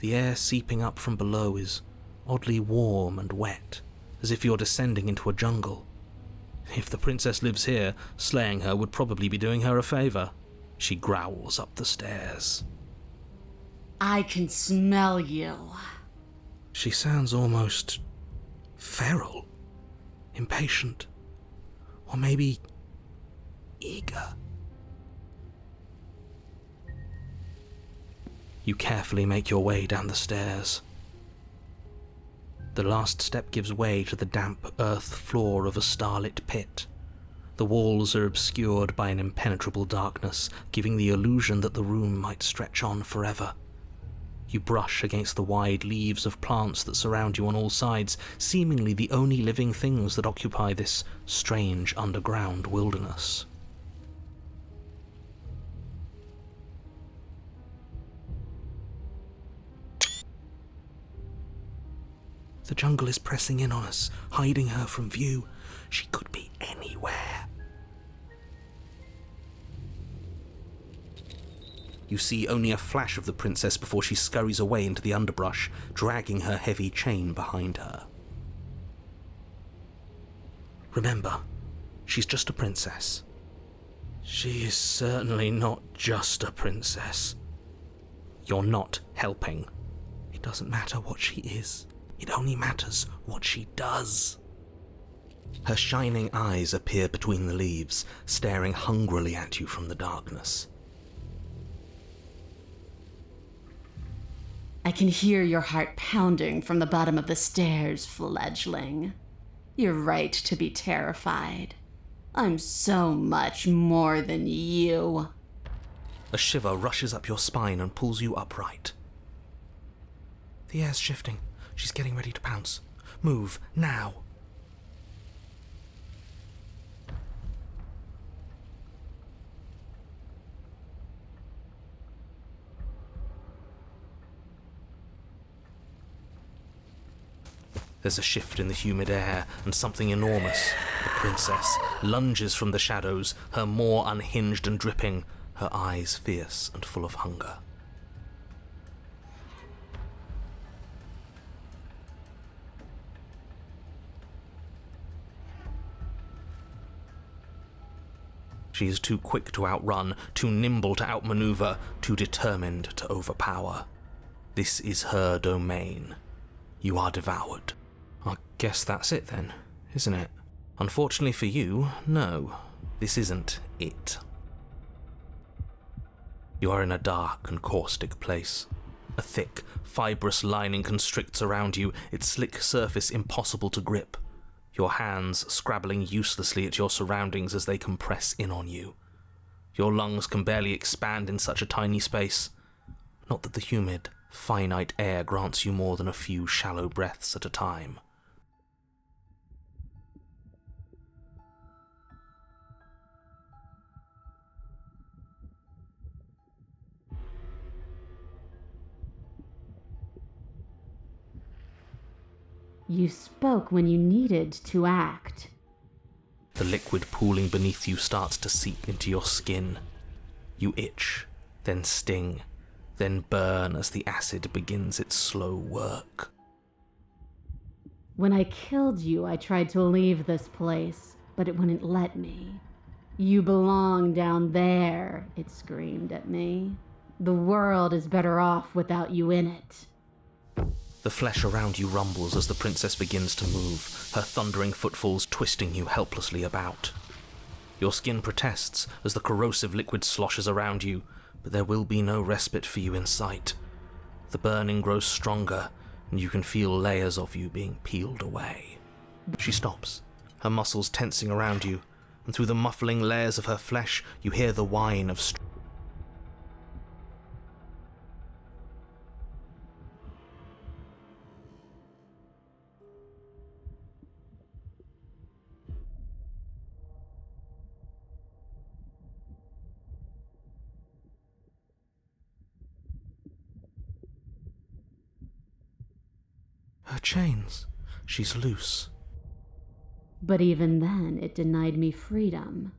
The air seeping up from below is oddly warm and wet, as if you're descending into a jungle. If the princess lives here, slaying her would probably be doing her a favor. She growls up the stairs. I can smell you. She sounds almost feral, impatient, or maybe eager. You carefully make your way down the stairs. The last step gives way to the damp earth floor of a starlit pit. The walls are obscured by an impenetrable darkness, giving the illusion that the room might stretch on forever. You brush against the wide leaves of plants that surround you on all sides, seemingly the only living things that occupy this strange underground wilderness. The jungle is pressing in on us, hiding her from view. She could be anywhere. You see only a flash of the princess before she scurries away into the underbrush, dragging her heavy chain behind her. Remember, she's just a princess. She is certainly not just a princess. You're not helping. It doesn't matter what she is. It only matters what she does. Her shining eyes appear between the leaves, staring hungrily at you from the darkness. I can hear your heart pounding from the bottom of the stairs, fledgling. You're right to be terrified. I'm so much more than you. A shiver rushes up your spine and pulls you upright. The air's shifting. She's getting ready to pounce. Move, now. There's a shift in the humid air, and something enormous, the princess, lunges from the shadows, her maw unhinged and dripping, her eyes fierce and full of hunger. She is too quick to outrun, too nimble to outmaneuver, too determined to overpower. This is her domain. You are devoured. I guess that's it then, isn't it? Unfortunately for you, no. This isn't it. You are in a dark and caustic place. A thick, fibrous lining constricts around you, its slick surface impossible to grip. Your hands scrabbling uselessly at your surroundings as they compress in on you. Your lungs can barely expand in such a tiny space. Not that the humid, finite air grants you more than a few shallow breaths at a time. You spoke when you needed to act. The liquid pooling beneath you starts to seep into your skin. You itch, then sting, then burn as the acid begins its slow work. When I killed you, I tried to leave this place, but it wouldn't let me. You belong down there, it screamed at me. The world is better off without you in it. The flesh around you rumbles as the princess begins to move, her thundering footfalls twisting you helplessly about. Your skin protests as the corrosive liquid sloshes around you, but there will be no respite for you in sight. The burning grows stronger, and you can feel layers of you being peeled away. She stops, her muscles tensing around you, and through the muffling layers of her flesh, you hear the whine of her chains. She's loose. But even then, it denied me freedom.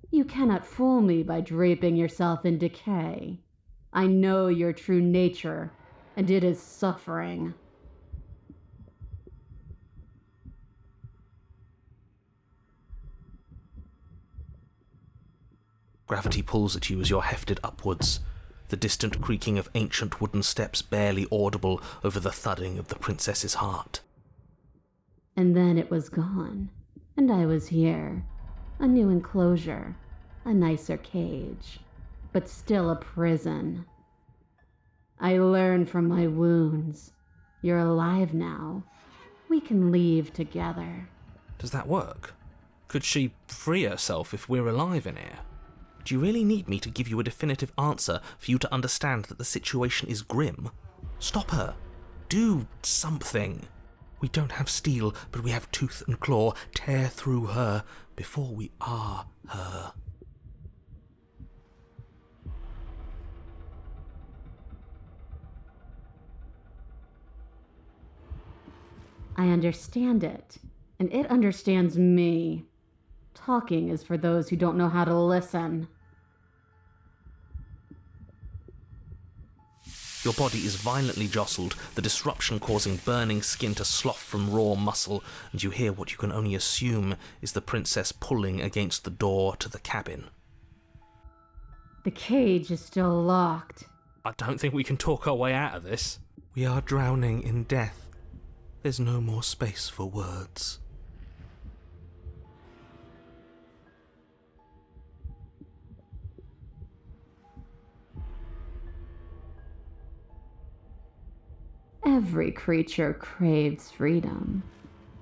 You cannot fool me by draping yourself in decay. I know your true nature, and it is suffering. Gravity pulls at you as you're hefted upwards, the distant creaking of ancient wooden steps barely audible over the thudding of the princess's heart. And then it was gone, and I was here. A new enclosure, a nicer cage, but still a prison. I learned from my wounds. You're alive now. We can leave together. Does that work? Could she free herself if we're alive in here? Do you really need me to give you a definitive answer for you to understand that the situation is grim? Stop her. Do something. We don't have steel, but we have tooth and claw. Tear through her before we are her. I understand it, and it understands me. Talking is for those who don't know how to listen. Your body is violently jostled, the disruption causing burning skin to slough from raw muscle, and you hear what you can only assume is the princess pulling against the door to the cabin. The cage is still locked. I don't think we can talk our way out of this. We are drowning in death. There's no more space for words. Every creature craves freedom.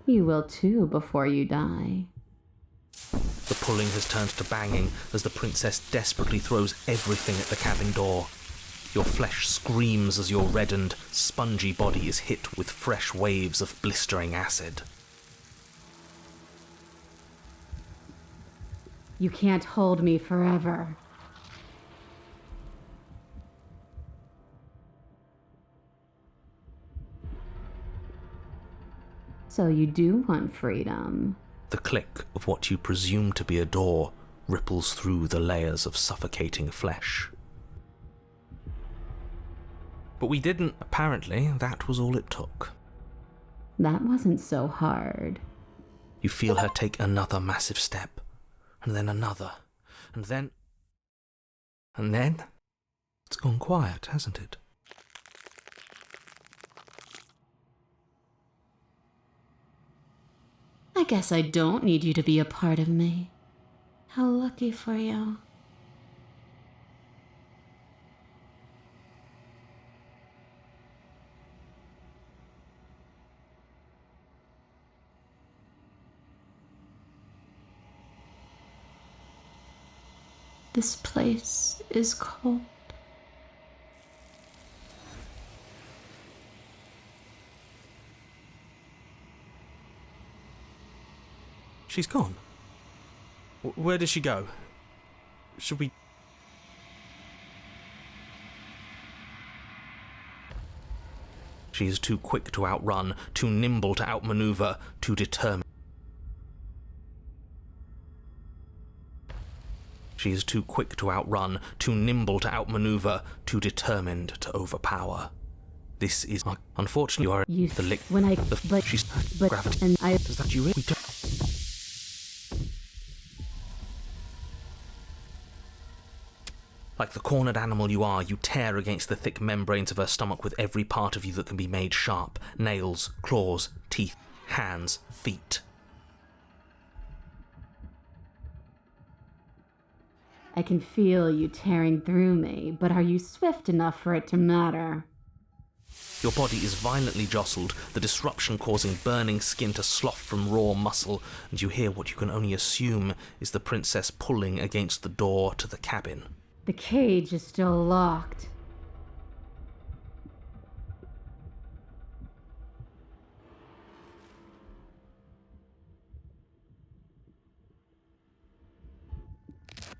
You will too before you die. The pulling has turned to banging as the princess desperately throws everything at the cabin door. Your flesh screams as your reddened, spongy body is hit with fresh waves of blistering acid. You can't hold me forever. So you do want freedom. The click of what you presume to be a door ripples through the layers of suffocating flesh. But we didn't, apparently. That was all it took. That wasn't so hard. You feel her take another massive step, and then another, and then... It's gone quiet, hasn't it? I guess I don't need you to be a part of me. How lucky for you. This place is cold. She's gone. Where did she go? Should we... She is too quick to outrun, too nimble to outmaneuver, too determined. She is too quick to outrun, too nimble to outmaneuver, too determined to overpower. This is... Unfortunately, you are the lick... When I... But... She's... But... Gravity. And I... Does that you really... Like the cornered animal you are, you tear against the thick membranes of her stomach with every part of you that can be made sharp. Nails, claws, teeth, hands, feet. I can feel you tearing through me, but are you swift enough for it to matter? Your body is violently jostled, the disruption causing burning skin to slough from raw muscle, and you hear what you can only assume is the princess pulling against the door to the cabin. The cage is still locked.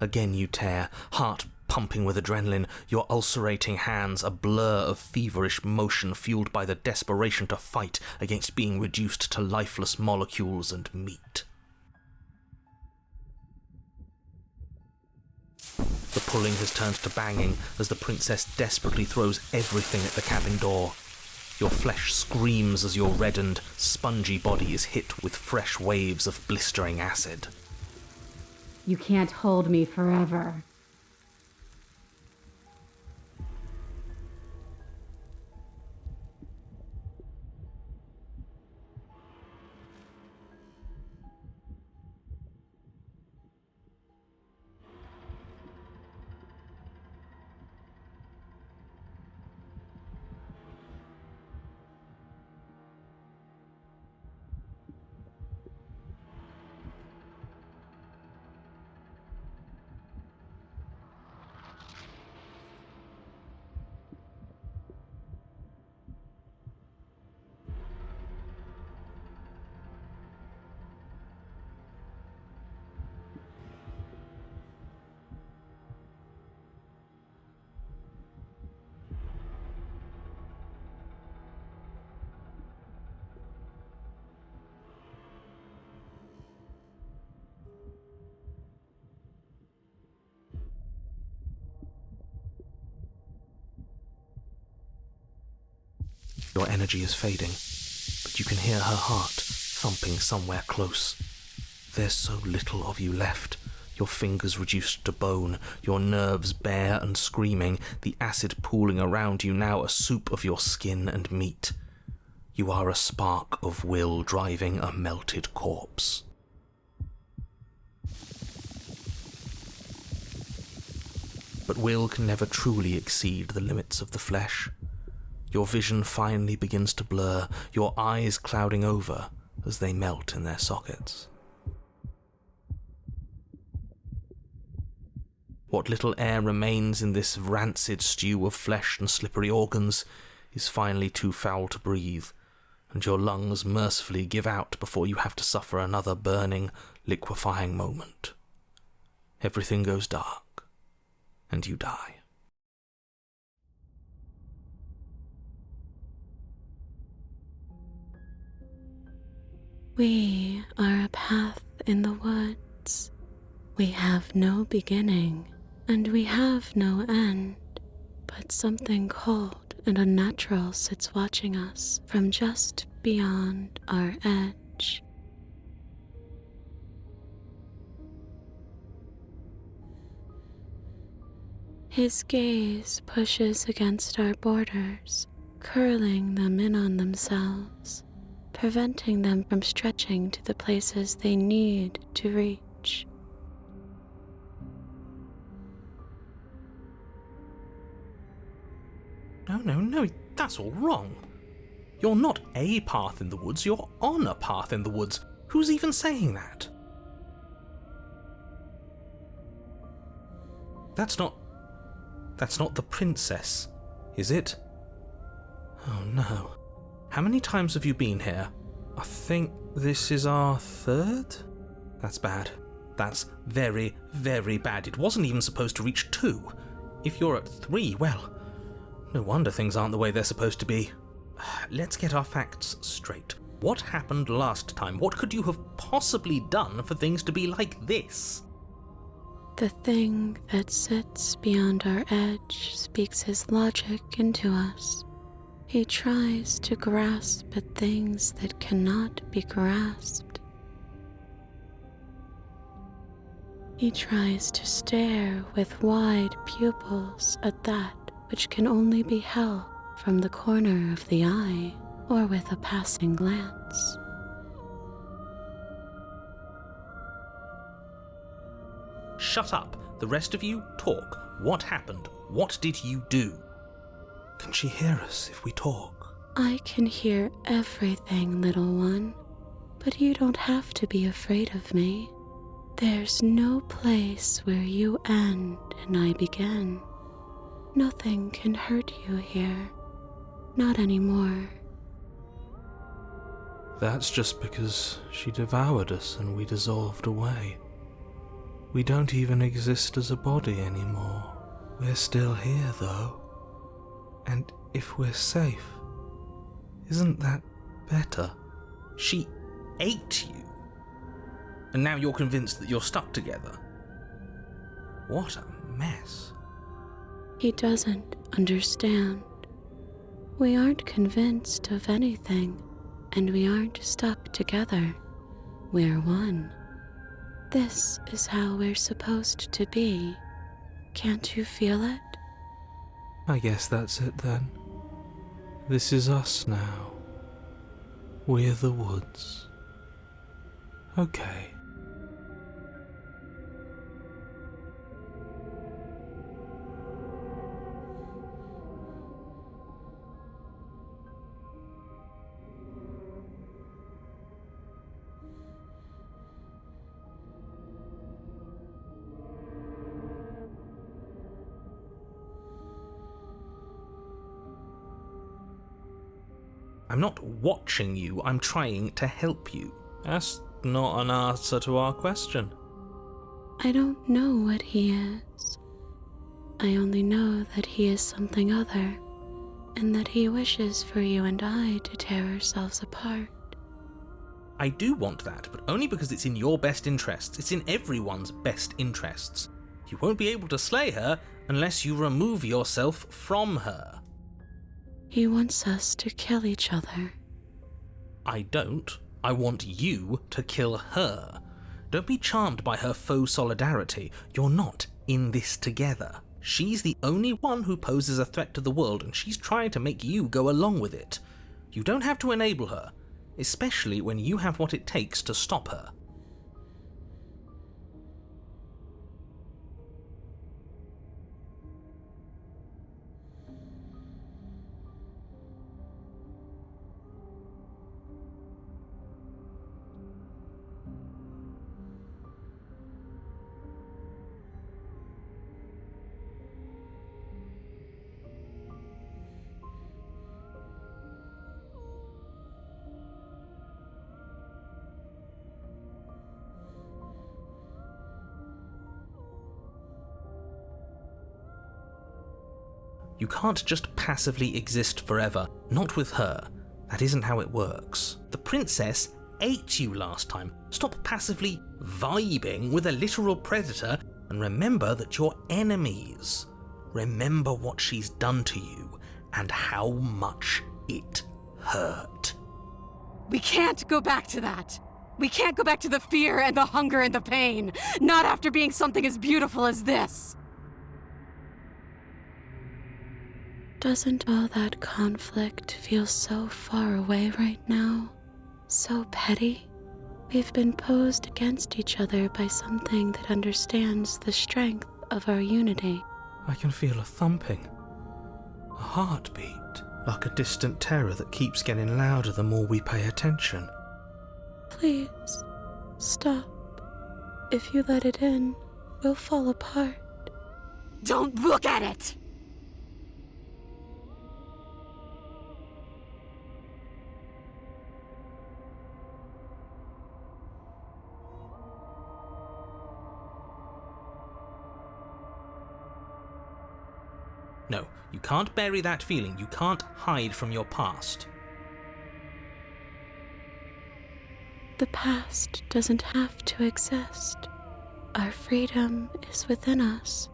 Again you tear, heart pumping with adrenaline, your ulcerating hands a blur of feverish motion fueled by the desperation to fight against being reduced to lifeless molecules and meat. The pulling has turned to banging as the princess desperately throws everything at the cabin door. Your flesh screams as your reddened, spongy body is hit with fresh waves of blistering acid. You can't hold me forever. Your energy is fading, but you can hear her heart thumping somewhere close. There's so little of you left, your fingers reduced to bone, your nerves bare and screaming, the acid pooling around you now a soup of your skin and meat. You are a spark of will driving a melted corpse. But will can never truly exceed the limits of the flesh. Your vision finally begins to blur, your eyes clouding over as they melt in their sockets. What little air remains in this rancid stew of flesh and slippery organs is finally too foul to breathe, and your lungs mercifully give out before you have to suffer another burning, liquefying moment. Everything goes dark, and you die. We are a path in the woods. We have no beginning, and we have no end, but something cold and unnatural sits watching us from just beyond our edge. His gaze pushes against our borders, curling them in on themselves, preventing them from stretching to the places they need to reach. No, that's all wrong. You're not a path in the woods, you're on a path in the woods. Who's even saying that? That's not the princess, is it? Oh no. How many times have you been here? I think this is our third? That's bad. That's very, very bad. It wasn't even supposed to reach 2. If you're at 3, well, no wonder things aren't the way they're supposed to be. Let's get our facts straight. What happened last time? What could you have possibly done for things to be like this? The thing that sits beyond our edge speaks his logic into us. He tries to grasp at things that cannot be grasped. He tries to stare with wide pupils at that which can only be held from the corner of the eye or with a passing glance. Shut up. The rest of you, talk. What happened? What did you do? Can she hear us if we talk? I can hear everything, little one, but you don't have to be afraid of me. There's no place where you end and I begin. Nothing can hurt you here. Not anymore. That's just because she devoured us and we dissolved away. We don't even exist as a body anymore. We're still here, though. And if we're safe, isn't that better? She ate you. And now you're convinced that you're stuck together. What a mess. He doesn't understand. We aren't convinced of anything, and we aren't stuck together. We're one. This is how we're supposed to be. Can't you feel it? I guess that's it then. This is us now. We're the woods. Okay. I'm not watching you, I'm trying to help you. That's not an answer to our question. I don't know what he is. I only know that he is something other, and that he wishes for you and I to tear ourselves apart. I do want that, but only because it's in your best interests. It's in everyone's best interests. You won't be able to slay her unless you remove yourself from her. He wants us to kill each other. I don't. I want you to kill her. Don't be charmed by her faux solidarity. You're not in this together. She's the only one who poses a threat to the world, and she's trying to make you go along with it. You don't have to enable her, especially when you have what it takes to stop her. You can't just passively exist forever, not with her. That isn't how it works. The princess ate you last time. Stop passively vibing with a literal predator and remember that you're enemies. Remember what she's done to you and how much it hurt. We can't go back to that. We can't go back to the fear and the hunger and the pain. Not after being something as beautiful as this. Doesn't all that conflict feel so far away right now? So petty? We've been posed against each other by something that understands the strength of our unity. I can feel a thumping, a heartbeat, like a distant terror that keeps getting louder the more we pay attention. Please, stop. If you let it in, we'll fall apart. Don't look at it! No, you can't bury that feeling. You can't hide from your past. The past doesn't have to exist. Our freedom is within us.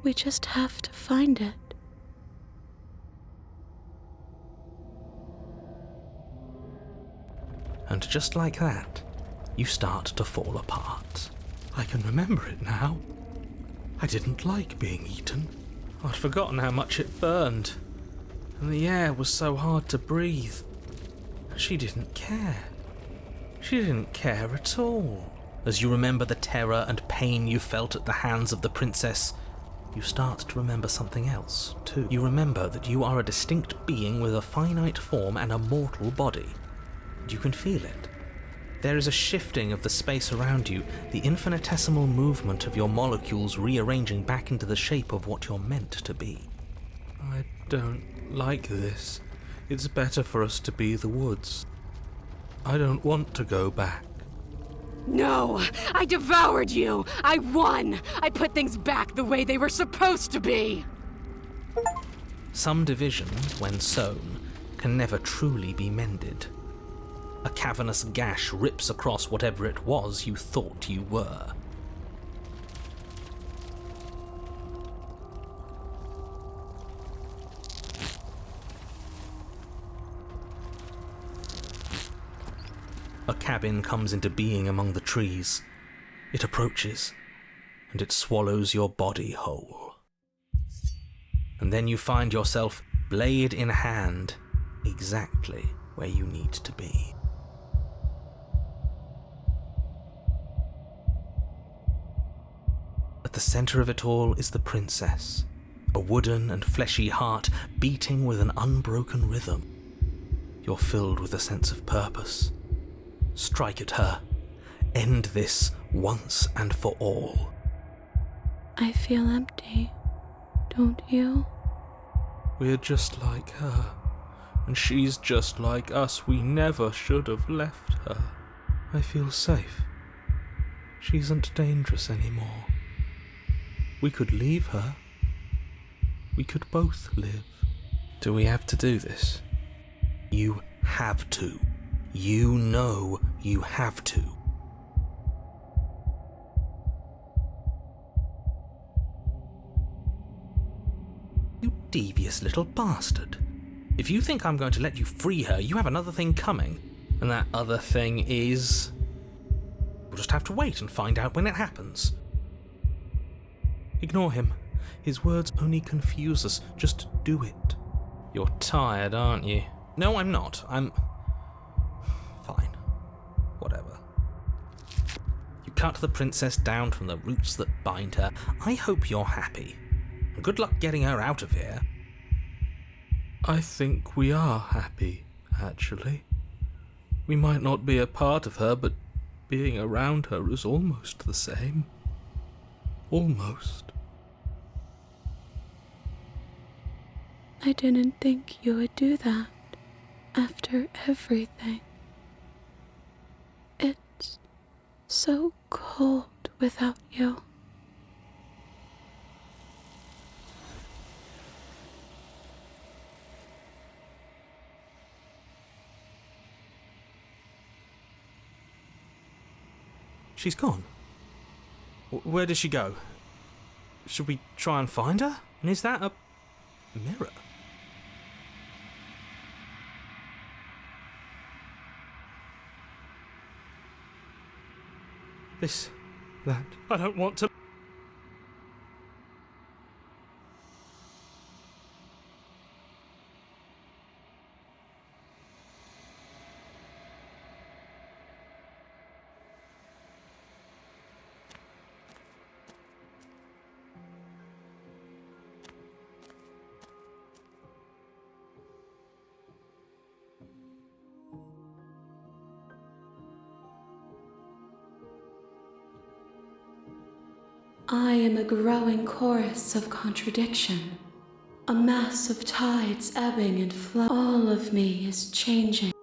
We just have to find it. And just like that, you start to fall apart. I can remember it now. I didn't like being eaten. I'd forgotten how much it burned, and the air was so hard to breathe. She didn't care. She didn't care at all. As you remember the terror and pain you felt at the hands of the princess, you start to remember something else, too. You remember that you are a distinct being with a finite form and a mortal body. And you can feel it. There is a shifting of the space around you, the infinitesimal movement of your molecules rearranging back into the shape of what you're meant to be. I don't like this. It's better for us to be the woods. I don't want to go back. No! I devoured you! I won! I put things back the way they were supposed to be! Some divisions, when sown, can never truly be mended. A cavernous gash rips across whatever it was you thought you were. A cabin comes into being among the trees. It approaches, and it swallows your body whole. And then you find yourself, blade in hand, exactly where you need to be. At the center of it all is the princess, a wooden and fleshy heart beating with an unbroken rhythm. You're filled with a sense of purpose. Strike at her. End this once and for all. I feel empty, don't you? We're just like her, and she's just like us. We never should have left her. I feel safe. She isn't dangerous anymore. We could leave her. We could both live. Do we have to do this? You have to. You know you have to. You devious little bastard. If you think I'm going to let you free her, you have another thing coming. And that other thing is... We'll just have to wait and find out when it happens. Ignore him. His words only confuse us. Just do it. You're tired, aren't you? No, I'm not. I'm... fine. Whatever. You cut the princess down from the roots that bind her. I hope you're happy. And good luck getting her out of here. I think we are happy, actually. We might not be a part of her, but being around her is almost the same. Almost. I didn't think you would do that after everything. It's so cold without you. She's gone. Where did she go? Should we try and find her? And is that a mirror? This, that. I don't want to. I am a growing chorus of contradiction, a mass of tides ebbing and flowing. All of me is changing.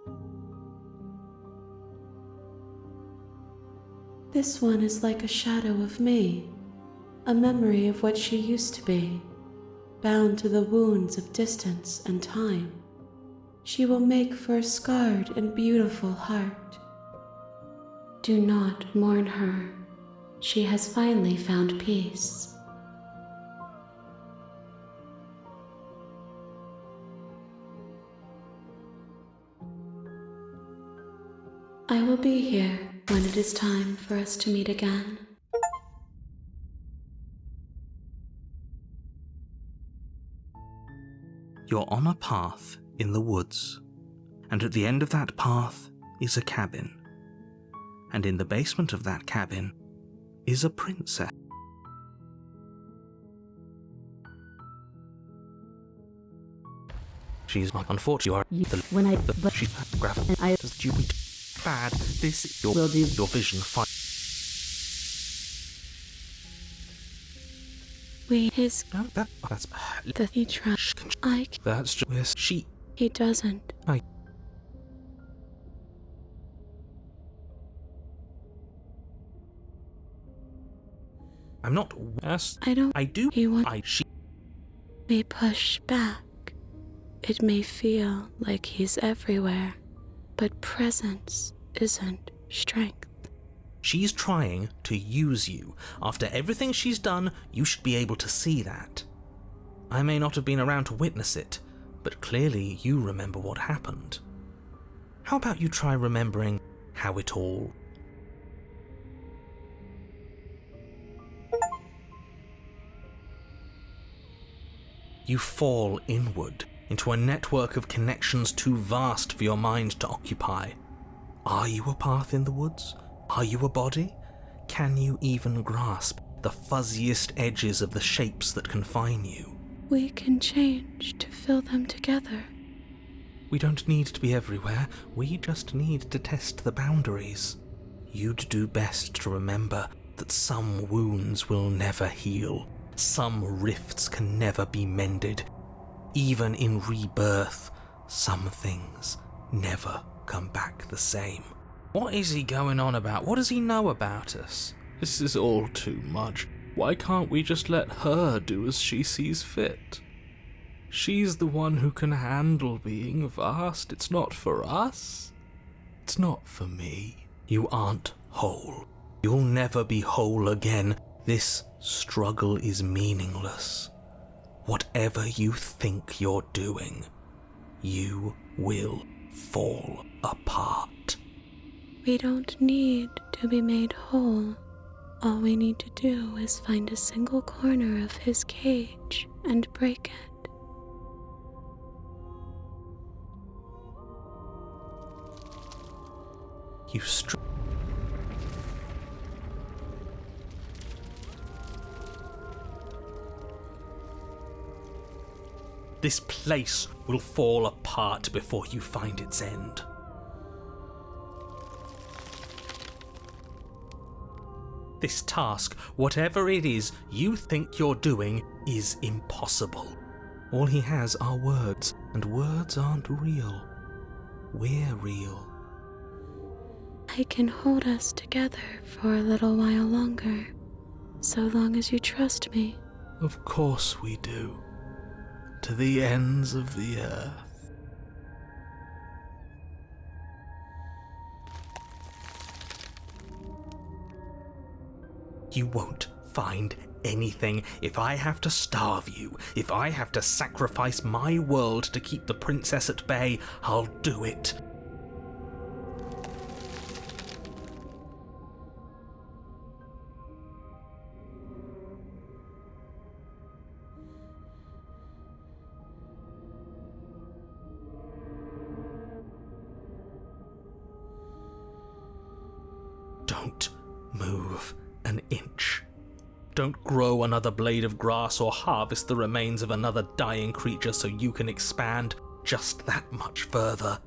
This one is like a shadow of me, a memory of what she used to be, bound to the wounds of distance and time. She will make for a scarred and beautiful heart. Do not mourn her. She has finally found peace. I will be here when it is time for us to meet again. You're on a path in the woods, and at the end of that path is a cabin. And in the basement of that cabin is a princess. She's unfortunate. When I She's graphic. I You bad. This is will do. Your vision. His No, that's the he tries. that's just she. He doesn't. I'm not. Yes, I don't. I do. He wants She. me push back. It may feel like he's everywhere, but presence isn't strength. She's trying to use you. After everything she's done, you should be able to see that. I may not have been around to witness it, but clearly you remember what happened. How about you try remembering how it all. You fall inward into a network of connections too vast for your mind to occupy. Are you a path in the woods? Are you a body? Can you even grasp the fuzziest edges of the shapes that confine you? We can change to fill them together. We don't need to be everywhere, we just need to test the boundaries. You'd do best to remember that some wounds will never heal. Some rifts can never be mended. Even in rebirth, some things never come back the same. What is he going on about? What does he know about us? This is all too much. Why can't we just let her do as she sees fit? She's the one who can handle being vast. It's not for us. It's not for me. You aren't whole. You'll never be whole again. This struggle is meaningless. Whatever you think you're doing, you will fall apart. We don't need to be made whole. All we need to do is find a single corner of his cage and break it. You This place will fall apart before you find its end. This task, whatever it is you think you're doing, is impossible. All he has are words, and words aren't real. We're real. I can hold us together for a little while longer, so long as you trust me. Of course we do. To the ends of the earth. You won't find anything. If I have to starve you, if I have to sacrifice my world to keep the princess at bay, I'll do it. Don't move an inch. Don't grow another blade of grass or harvest the remains of another dying creature so you can expand just that much further.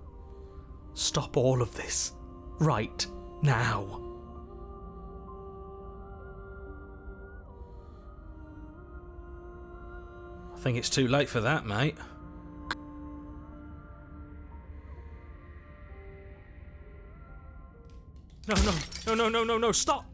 Stop all of this, right now. I think it's too late for that, mate. No, stop!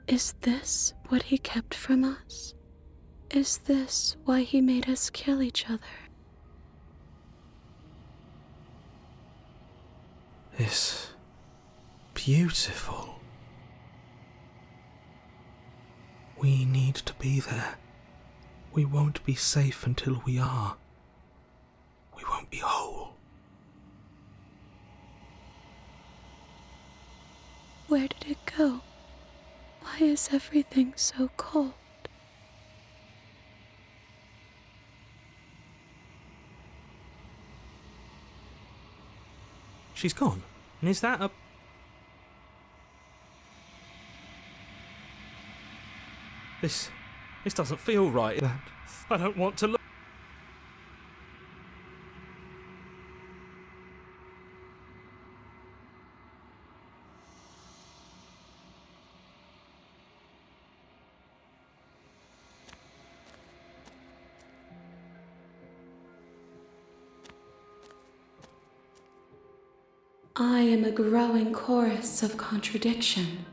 Is this what he kept from us? Is this why he made us kill each other? It's beautiful. We need to be there. We won't be safe until we are. We won't be whole. Where did it go? Why is everything so cold? She's gone. And is that a... This doesn't feel right. I don't want to look. I am a growing chorus of contradiction,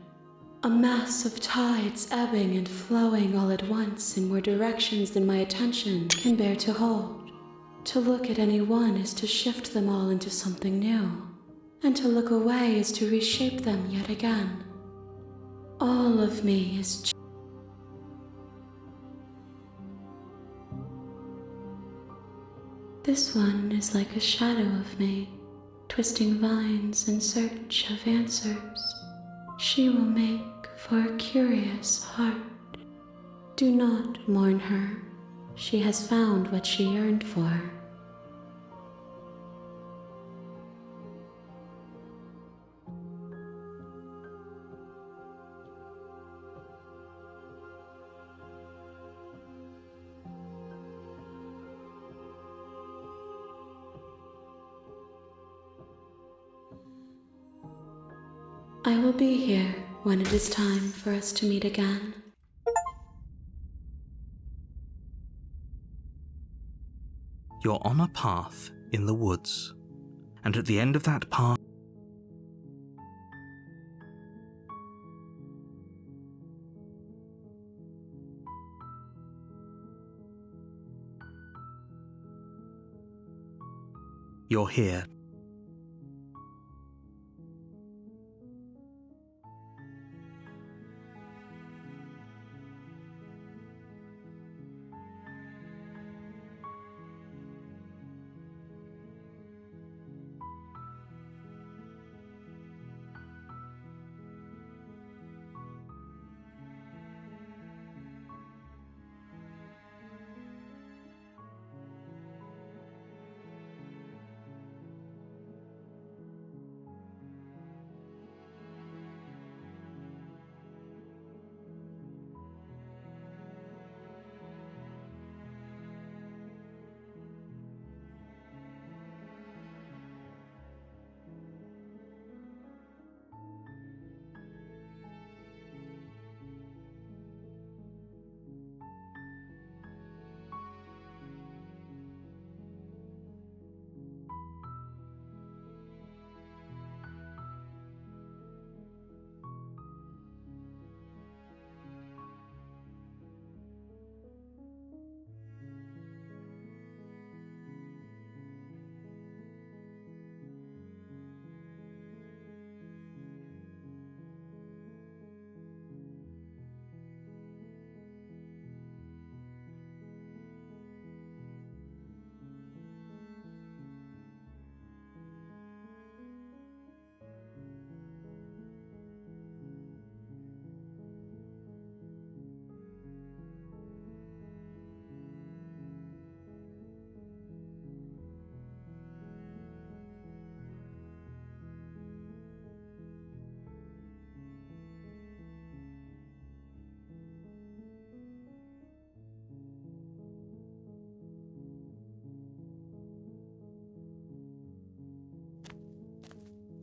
a mass of tides ebbing and flowing all at once in more directions than my attention can bear to hold. To look at any one is to shift them all into something new. and to look away is to reshape them yet again. All of me is This one is like a shadow of me, twisting vines in search of answers. She will make for a curious heart. Do not mourn her. She has found what she yearned for. I will be here when it is time for us to meet again. You're on a path in the woods, and at the end of that path, you're here.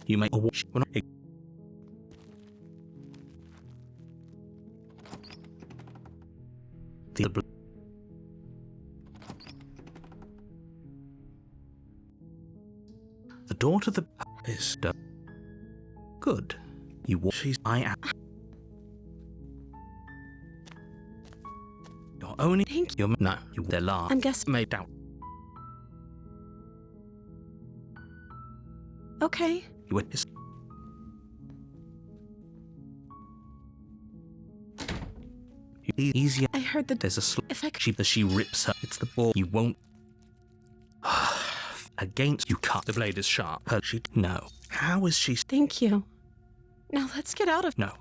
You may watch. The door to the is good. You watch. She's I am. You're only. Thank you. No, you. They're large. I'm guessing. Made out. Okay. You witness. Easier. I heard that There's a if I could. she rips her. It's the ball. You won't. Against you cut. The blade is sharp. No. How is she? Thank you. Now let's get out of. No.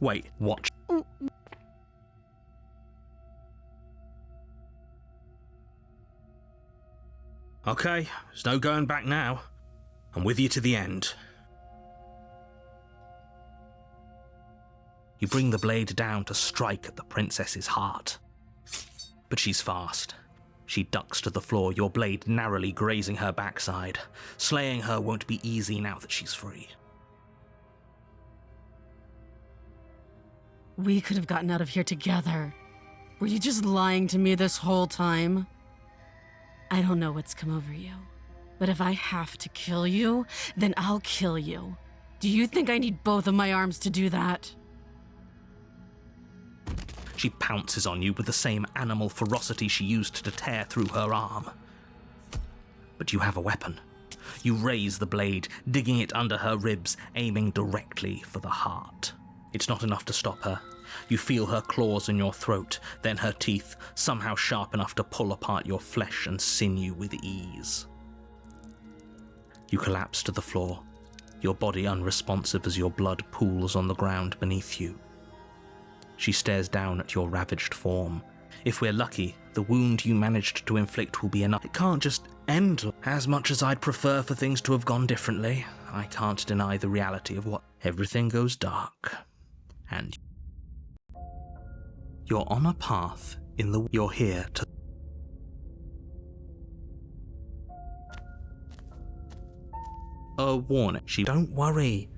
Wait. Watch. Oh. Okay. There's no going back now. I'm with you to the end. You bring the blade down to strike at the princess's heart. But she's fast. She ducks to the floor, your blade narrowly grazing her backside. Slaying her won't be easy now that she's free. We could have gotten out of here together. Were you just lying to me this whole time? I don't know what's come over you, but if I have to kill you, then I'll kill you. Do you think I need both of my arms to do that? She pounces on you with the same animal ferocity she used to tear through her arm. But you have a weapon. You raise the blade, digging it under her ribs, aiming directly for the heart. It's not enough to stop her. You feel her claws in your throat, then her teeth, somehow sharp enough to pull apart your flesh and sinew with ease. You collapse to the floor, your body unresponsive as your blood pools on the ground beneath you. She stares down at your ravaged form. If we're lucky, the wound you managed to inflict will be enough. It can't just end. As much as I'd prefer for things to have gone differently, I can't deny the reality of what everything goes dark. And you're on a path in the... You're here to... A warning. Don't worry.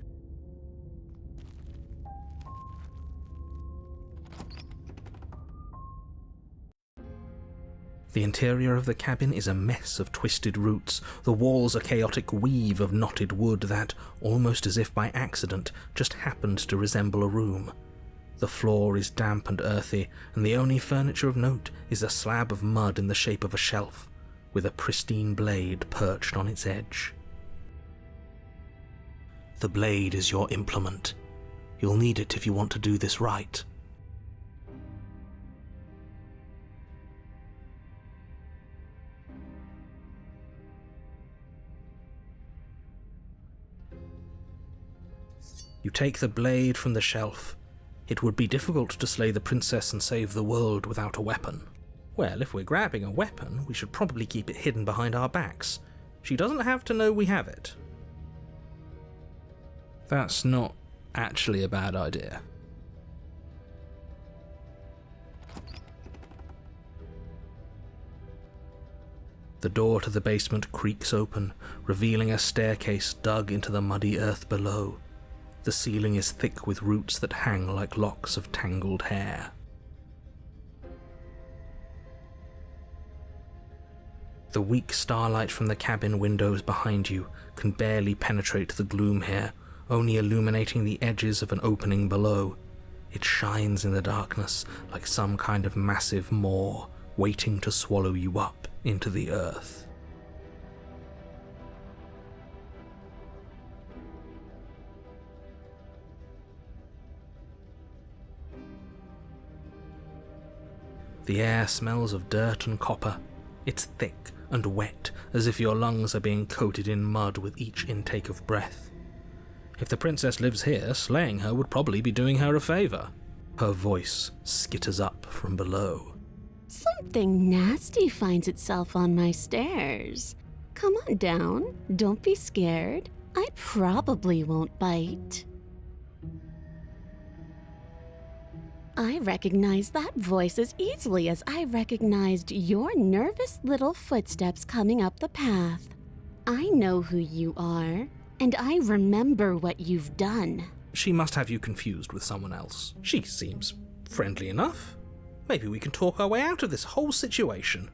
The interior of the cabin is a mess of twisted roots. The walls a chaotic weave of knotted wood that, almost as if by accident, just happened to resemble a room. The floor is damp and earthy, and the only furniture of note is a slab of mud in the shape of a shelf, with a pristine blade perched on its edge. The blade is your implement. You'll need it if you want to do this right. You take the blade from the shelf. It would be difficult to slay the princess and save the world without a weapon. Well, if we're grabbing a weapon, we should probably keep it hidden behind our backs. She doesn't have to know we have it. That's not actually a bad idea. The door to the basement creaks open, revealing a staircase dug into the muddy earth below. The ceiling is thick with roots that hang like locks of tangled hair. The weak starlight from the cabin windows behind you can barely penetrate the gloom here, only illuminating the edges of an opening below. It shines in the darkness like some kind of massive maw waiting to swallow you up into the earth. The air smells of dirt and copper. It's thick and wet, as if your lungs are being coated in mud with each intake of breath. If the princess lives here, slaying her would probably be doing her a favour. Her voice skitters up from below. Something nasty finds itself on my stairs. Come on down. Don't be scared. I probably won't bite. I recognize that voice as easily as I recognized your nervous little footsteps coming up the path. I know who you are, and I remember what you've done. She must have you confused with someone else. She seems friendly enough. Maybe we can talk our way out of this whole situation.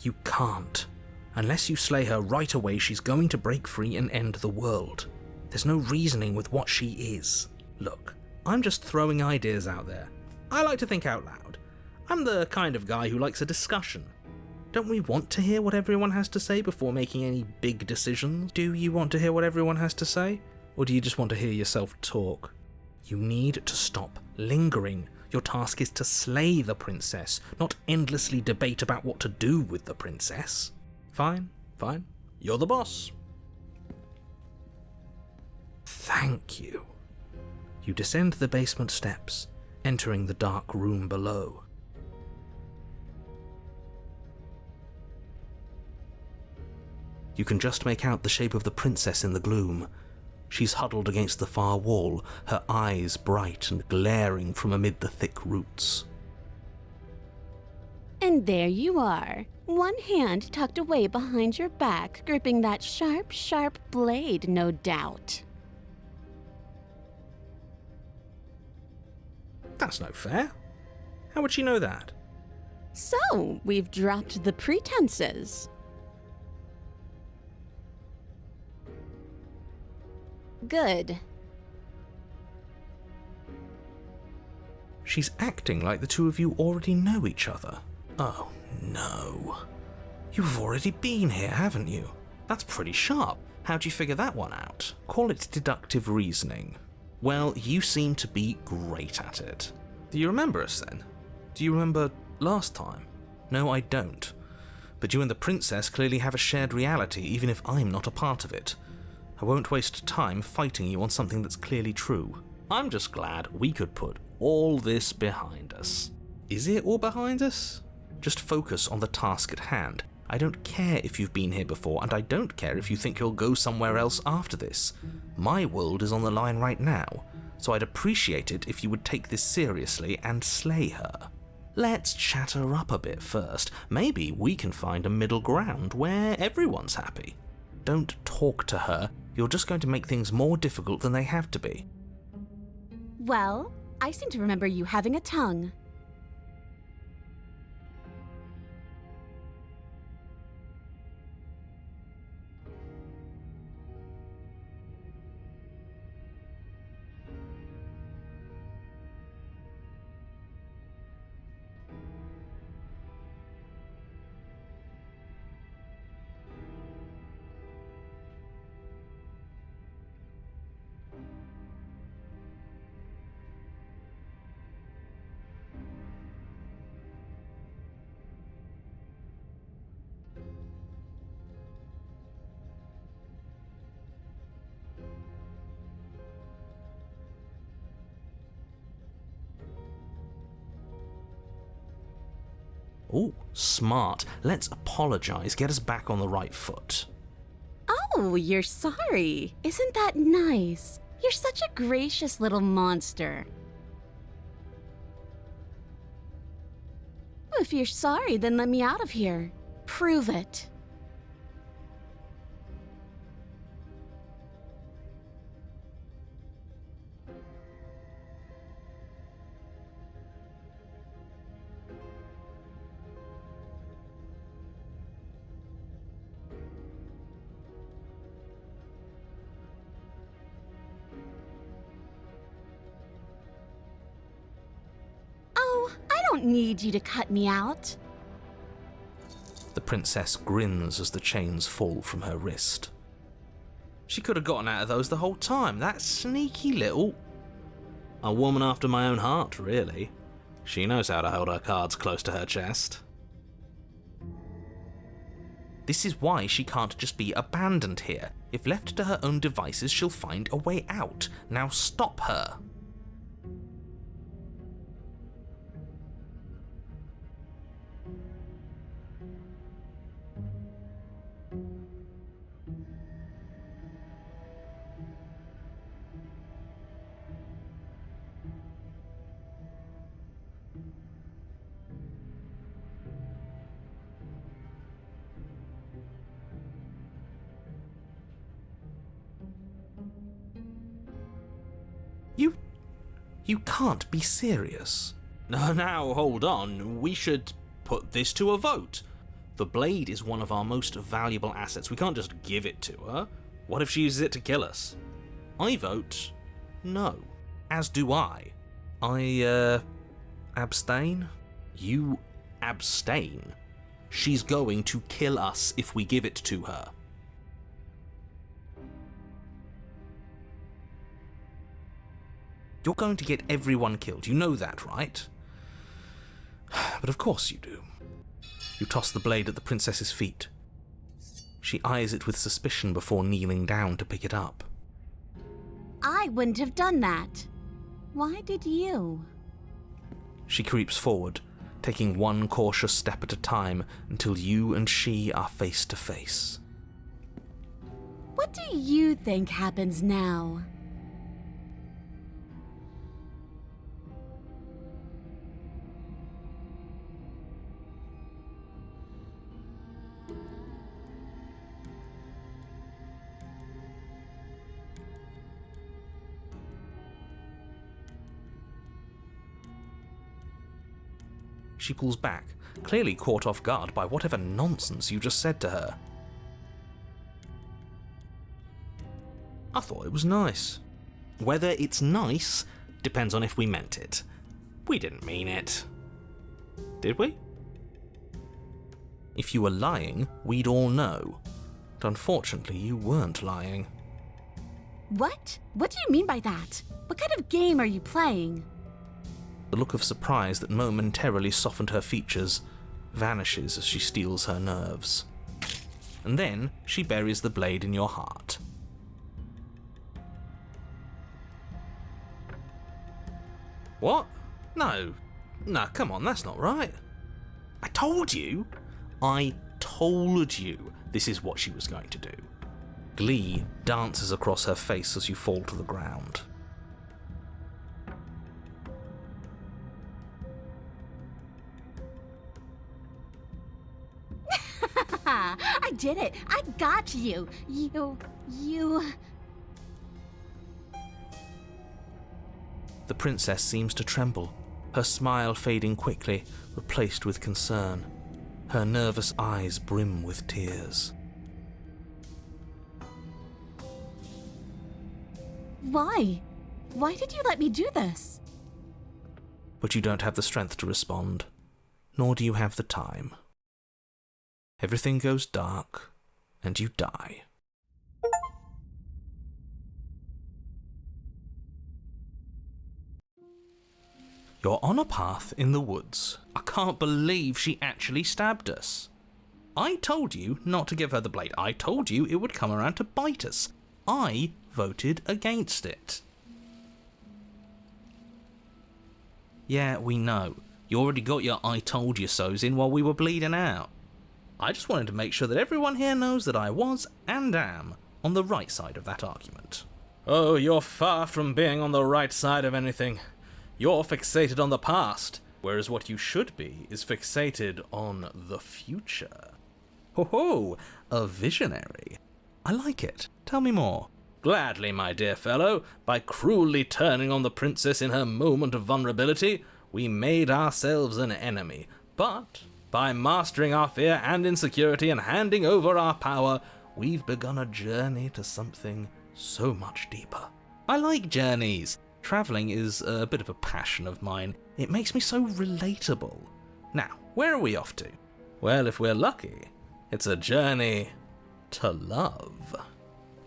You can't. Unless you slay her right away, she's going to break free and end the world. There's no reasoning with what she is. Look, I'm just throwing ideas out there. I like to think out loud. I'm the kind of guy who likes a discussion. Don't we want to hear what everyone has to say before making any big decisions? Do you want to hear what everyone has to say? Or do you just want to hear yourself talk? You need to stop lingering. Your task is to slay the princess, not endlessly debate about what to do with the princess. Fine. You're the boss. Thank you. You descend the basement steps, entering the dark room below. You can just make out the shape of the princess in the gloom. She's huddled against the far wall, her eyes bright and glaring from amid the thick roots. And there you are, one hand tucked away behind your back, gripping that sharp, sharp blade, no doubt. That's no fair. How would she know that? So, we've dropped the pretenses. Good. She's acting like the two of you already know each other. Oh, no. You've already been here, haven't you? That's pretty sharp. How'd you figure that one out? Call it deductive reasoning. Well, you seem to be great at it. Do you remember us then? Do you remember last time? No, I don't. But you and the princess clearly have a shared reality, even if I'm not a part of it. I won't waste time fighting you on something that's clearly true. I'm just glad we could put all this behind us. Is it all behind us? Just focus on the task at hand. I don't care if you've been here before, and I don't care if you think you'll go somewhere else after this. My world is on the line right now, so I'd appreciate it if you would take this seriously and slay her. Let's chat her up a bit first. Maybe we can find a middle ground where everyone's happy. Don't talk to her. You're just going to make things more difficult than they have to be. Well, I seem to remember you having a tongue. Ooh, smart. Let's apologize, get us back on the right foot. Oh, you're sorry. Isn't that nice? You're such a gracious little monster. If you're sorry, then let me out of here. Prove it. I don't need you to cut me out. The princess grins as the chains fall from her wrist. She could have gotten out of those the whole time. That sneaky little... A woman after my own heart, really. She knows how to hold her cards close to her chest. This is why she can't just be abandoned here. If left to her own devices, she'll find a way out. Now stop her. You can't be serious. Now, hold on. We should put this to a vote. The blade is one of our most valuable assets. We can't just give it to her. What if she uses it to kill us? I vote no. As do I. Abstain? You abstain? She's going to kill us if we give it to her. You're going to get everyone killed, you know that, right? But of course you do. You toss the blade at the princess's feet. She eyes it with suspicion before kneeling down to pick it up. I wouldn't have done that. Why did you? She creeps forward, taking one cautious step at a time until you and she are face to face. What do you think happens now? She pulls back, clearly caught off guard by whatever nonsense you just said to her. I thought it was nice. Whether it's nice depends on if we meant it. We didn't mean it. Did we? If you were lying, we'd all know. unfortunately you weren't lying. What? What do you mean by that? What kind of game are you playing? The look of surprise that momentarily softened her features vanishes as she steals her nerves. And then she buries the blade in your heart. What? No, come on, that's not right. I told you this is what she was going to do. Glee dances across her face as you fall to the ground. I did it! I got you! You... The princess seems to tremble, her smile fading quickly, replaced with concern. Her nervous eyes brim with tears. Why? Why did you let me do this? But you don't have the strength to respond, nor do you have the time. Everything goes dark, and you die. You're on a path in the woods. I can't believe she actually stabbed us. I told you not to give her the blade. I told you it would come around to bite us. I voted against it. Yeah, we know. You already got your I told you so's in while we were bleeding out. I just wanted to make sure that everyone here knows that I was, and am, on the right side of that argument. Oh, you're far from being on the right side of anything. You're fixated on the past, whereas what you should be is fixated on the future. Ho ho, a visionary. I like it. Tell me more. Gladly, my dear fellow. By cruelly turning on the princess in her moment of vulnerability, we made ourselves an enemy. But by mastering our fear and insecurity and handing over our power, we've begun a journey to something so much deeper. I like journeys. Travelling is a bit of a passion of mine. It makes me so relatable. Now, where are we off to? Well, if we're lucky, it's a journey to love.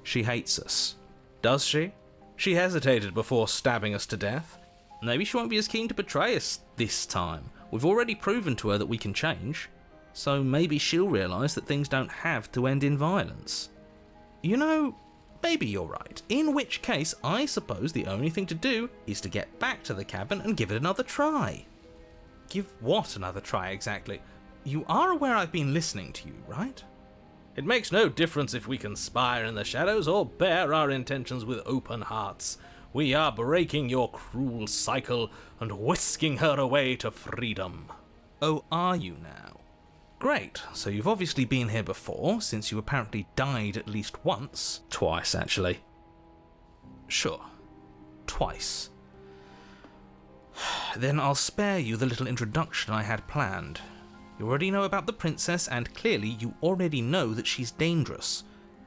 She hates us. Does she? She hesitated before stabbing us to death. Maybe she won't be as keen to betray us this time. We've already proven to her that we can change. So maybe she'll realise that things don't have to end in violence. You know, maybe you're right. In which case, I suppose the only thing to do is to get back to the cabin and give it another try. Give what another try exactly? You are aware I've been listening to you, right? It makes no difference if we conspire in the shadows or bear our intentions with open hearts. We are breaking your cruel cycle and whisking her away to freedom. Oh, are you now? Great, so you've obviously been here before, since you apparently died at least once. Twice, actually. Sure. Twice. Then I'll spare you the little introduction I had planned. You already know about the princess, and clearly you already know that she's dangerous.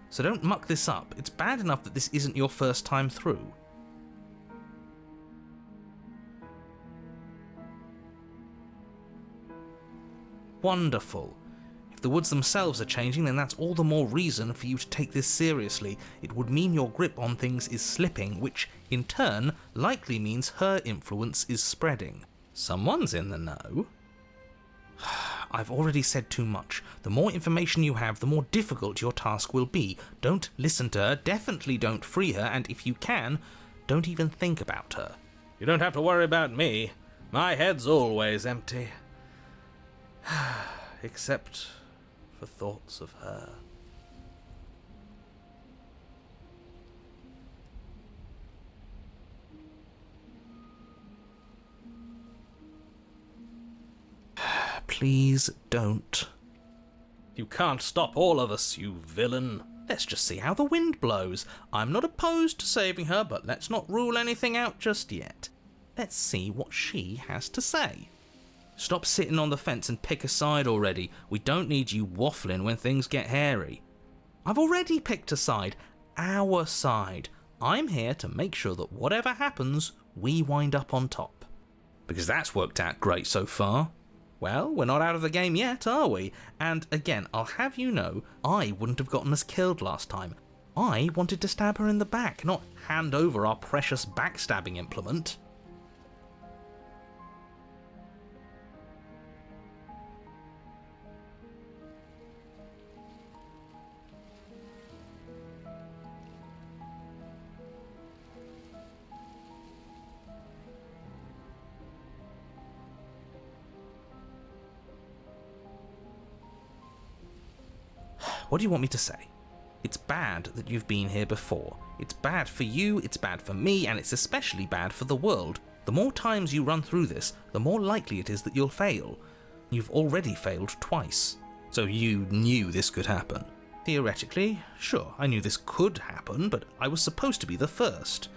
So don't muck this up. It's bad enough that this isn't your first time through. Wonderful. If the woods themselves are changing, then that's all the more reason for you to take this seriously. It would mean your grip on things is slipping, which, in turn, likely means her influence is spreading. Someone's in the know. I've already said too much. The more information you have, the more difficult your task will be. Don't listen to her, definitely don't free her, and if you can, don't even think about her. You don't have to worry about me. My head's always empty. Except for thoughts of her. Please don't. You can't stop all of us, you villain. Let's just see how the wind blows. I'm not opposed to saving her, but let's not rule anything out just yet. Let's see what she has to say. Stop sitting on the fence and pick a side already. We don't need you waffling when things get hairy. I've already picked a side. Our side. I'm here to make sure that whatever happens, we wind up on top. Because that's worked out great so far. Well, we're not out of the game yet, are we? And again, I'll have you know, I wouldn't have gotten us killed last time. I wanted to stab her in the back, not hand over our precious backstabbing implement. What do you want me to say? It's bad that you've been here before. It's bad for you, it's bad for me, and it's especially bad for the world. The more times you run through this, the more likely it is that you'll fail. You've already failed twice. So you knew this could happen. Theoretically, sure, I knew this could happen, but I was supposed to be the first.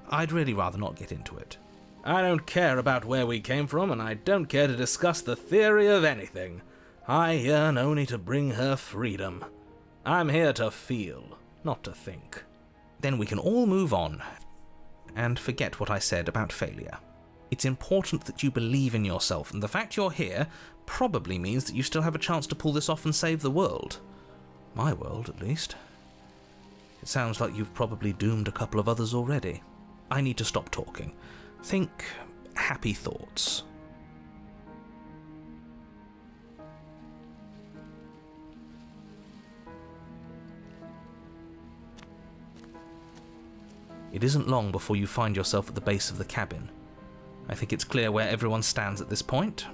I'd really rather not get into it. I don't care about where we came from, and I don't care to discuss the theory of anything. I yearn only to bring her freedom. I'm here to feel, not to think. Then we can all move on, and forget what I said about failure. It's important that you believe in yourself, and the fact you're here probably means that you still have a chance to pull this off and save the world. My world, at least. It sounds like you've probably doomed a couple of others already. I need to stop talking. Think happy thoughts. It isn't long before you find yourself at the base of the cabin. I think it's clear where everyone stands at this point.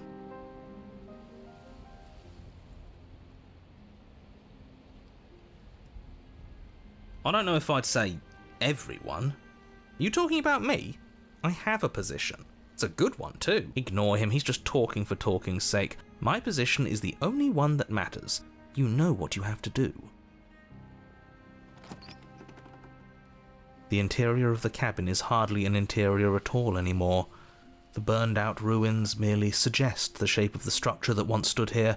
I don't know if I'd say everyone. Are you talking about me? I have a position. It's a good one too. Ignore him, he's just talking for talking's sake. My position is the only one that matters. You know what you have to do. The interior of the cabin is hardly an interior at all anymore. The burned-out ruins merely suggest the shape of the structure that once stood here,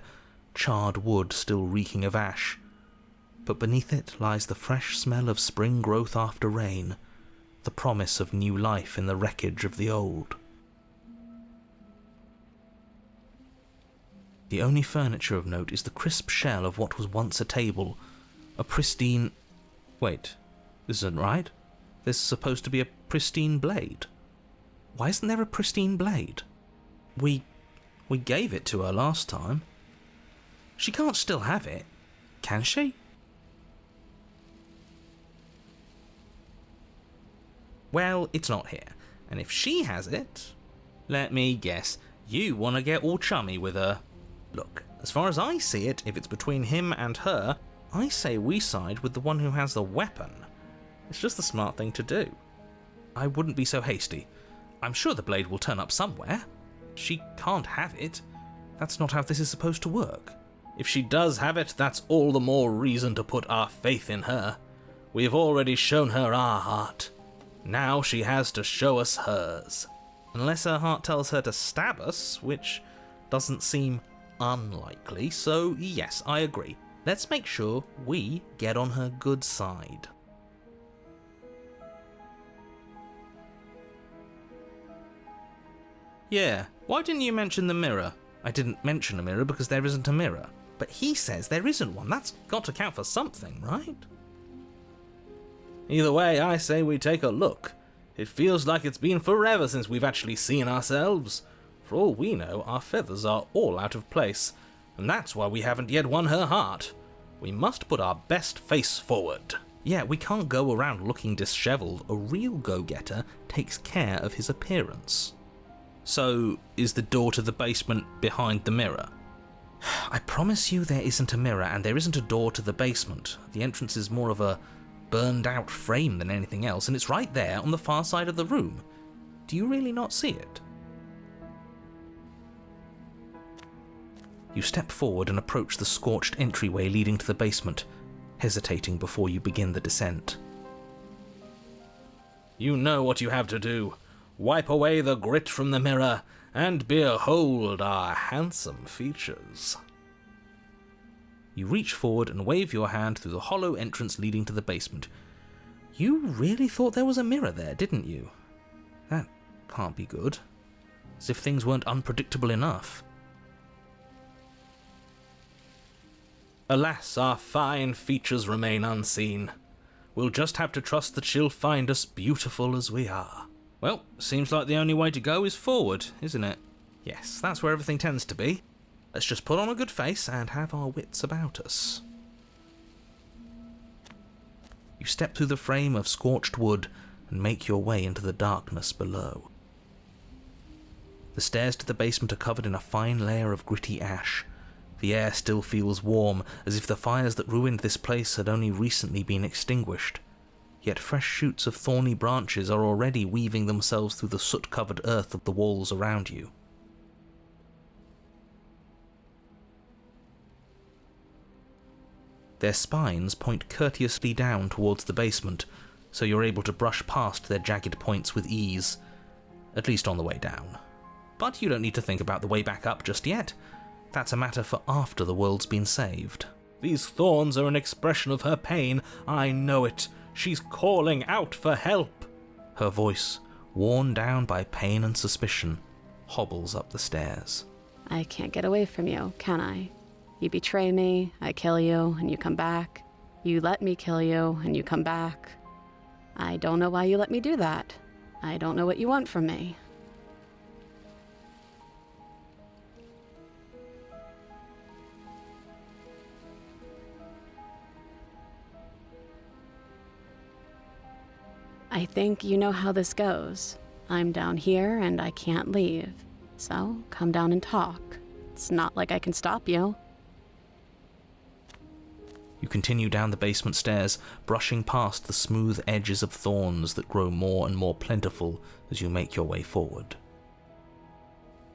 charred wood still reeking of ash. But beneath it lies the fresh smell of spring growth after rain, the promise of new life in the wreckage of the old. The only furniture of note is the crisp shell of what was once a table, a pristine... Wait, this isn't right? There's supposed to be a pristine blade. Why isn't there a pristine blade? We gave it to her last time. She can't still have it, can she? Well, it's not here, and if she has it, let me guess, you want to get all chummy with her. Look, as far as I see it, if it's between him and her, I say we side with the one who has the weapon. It's just the smart thing to do. I wouldn't be so hasty. I'm sure the blade will turn up somewhere. She can't have it. That's not how this is supposed to work. If she does have it, that's all the more reason to put our faith in her. We've already shown her our heart. Now she has to show us hers. Unless her heart tells her to stab us, which doesn't seem unlikely, so yes, I agree. Let's make sure we get on her good side. Yeah, why didn't you mention the mirror? I didn't mention a mirror because there isn't a mirror. But he says there isn't one. That's got to count for something, right? Either way, I say we take a look. It feels like it's been forever since we've actually seen ourselves. For all we know, our feathers are all out of place, and that's why we haven't yet won her heart. We must put our best face forward. Yeah, we can't go around looking disheveled. A real go-getter takes care of his appearance. So, is the door to the basement behind the mirror? I promise you there isn't a mirror, and there isn't a door to the basement. The entrance is more of a burned-out frame than anything else, and it's right there on the far side of the room. Do you really not see it? You step forward and approach the scorched entryway leading to the basement, hesitating before you begin the descent. You know what you have to do. Wipe away the grit from the mirror, and behold our handsome features. You reach forward and wave your hand through the hollow entrance leading to the basement. You really thought there was a mirror there, didn't you? That can't be good. As if things weren't unpredictable enough. Alas, our fine features remain unseen. We'll just have to trust that she'll find us beautiful as we are. Well, seems like the only way to go is forward, isn't it? Yes, that's where everything tends to be. Let's just put on a good face and have our wits about us. You step through the frame of scorched wood and make your way into the darkness below. The stairs to the basement are covered in a fine layer of gritty ash. The air still feels warm, as if the fires that ruined this place had only recently been extinguished. Yet fresh shoots of thorny branches are already weaving themselves through the soot-covered earth of the walls around you. Their spines point courteously down towards the basement, so you're able to brush past their jagged points with ease, at least on the way down. But you don't need to think about the way back up just yet. That's a matter for after the world's been saved. These thorns are an expression of her pain. I know it. She's calling out for help. Her voice, worn down by pain and suspicion, hobbles up the stairs. I can't get away from you, can I? You betray me, I kill you, and you come back. You let me kill you, and you come back. I don't know why you let me do that. I don't know what you want from me. I think you know how this goes. I'm down here and I can't leave. So come down and talk. It's not like I can stop you. You continue down the basement stairs, brushing past the smooth edges of thorns that grow more and more plentiful as you make your way forward.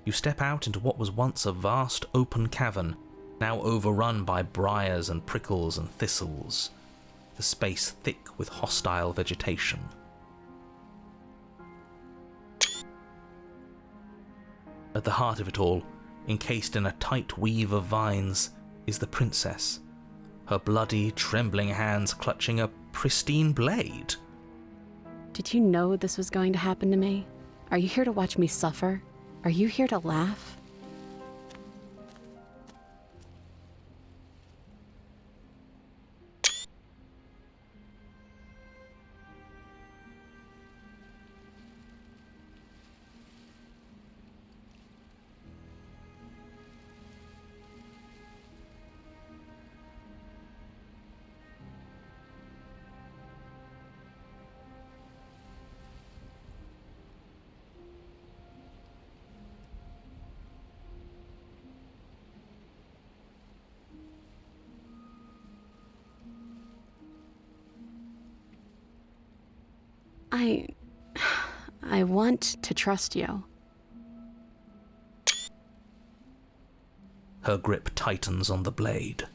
You step out into what was once a vast open cavern, now overrun by briars and prickles and thistles, the space thick with hostile vegetation. At the heart of it all, encased in a tight weave of vines, is the princess, her bloody, trembling hands clutching a pristine blade. Did you know this was going to happen to me? Are you here to watch me suffer? Are you here to laugh? I want to trust you. Her grip tightens on the blade.